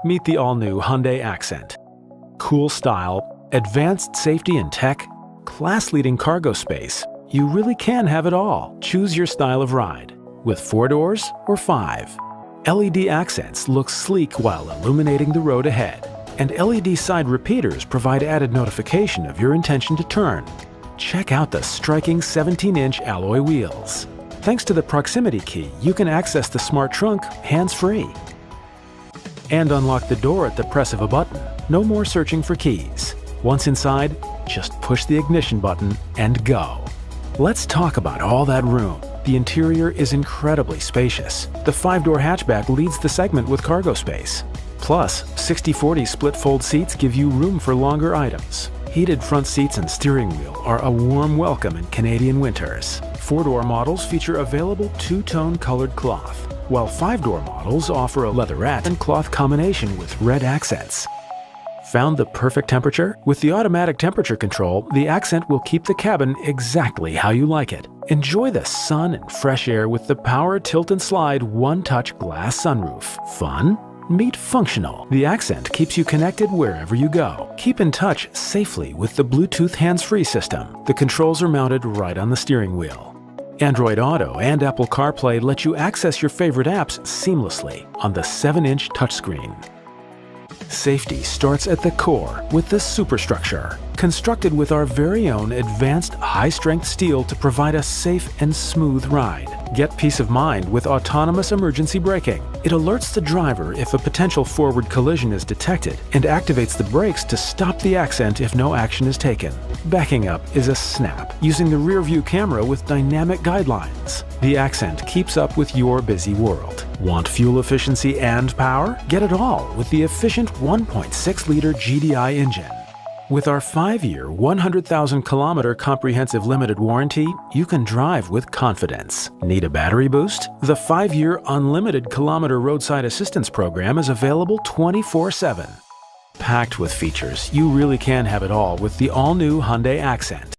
Meet the all-new Hyundai Accent. Cool style, advanced safety and tech, class-leading cargo space. You really can have it all. Choose your style of ride, with 4 doors or 5. LED accents look sleek while illuminating the road ahead, and LED side repeaters provide added notification of your intention to turn. Check out the striking 17-inch alloy wheels. Thanks to the proximity key, you can access the smart trunk hands-free and unlock the door at the press of a button. No more searching for keys. Once inside, just push the ignition button and go. Let's talk about all that room. The interior is incredibly spacious. The 5-door hatchback leads the segment with cargo space. Plus, 60/40 split-fold seats give you room for longer items. Heated front seats and steering wheel are a warm welcome in Canadian winters. 4-door models feature available 2-tone colored cloth, while 5-door models offer a leatherette and cloth combination with red accents. Found the perfect temperature? With the automatic temperature control, the Accent will keep the cabin exactly how you like it. Enjoy the sun and fresh air with the power tilt and slide one-touch glass sunroof. Fun? Meet functional. The Accent keeps you connected wherever you go. Keep in touch safely with the Bluetooth hands-free system. The controls are mounted right on the steering wheel. Android Auto and Apple CarPlay let you access your favorite apps seamlessly on the 7-inch touchscreen. Safety starts at the core with the SuperStructure, constructed with our very own advanced high-strength steel to provide a safe and smooth ride. Get peace of mind with autonomous emergency braking. It alerts the driver if a potential forward collision is detected and activates the brakes to stop the Accent if no action is taken. Backing up is a snap, using the rear-view camera with dynamic guidelines. The Accent keeps up with your busy world. Want fuel efficiency and power? Get it all with the efficient 1.6-liter GDI engine. With our 5-year, 100,000-kilometer comprehensive limited warranty, you can drive with confidence. Need a battery boost? The 5-year unlimited kilometer roadside assistance program is available 24/7. Packed with features, you really can have it all with the all-new Hyundai Accent.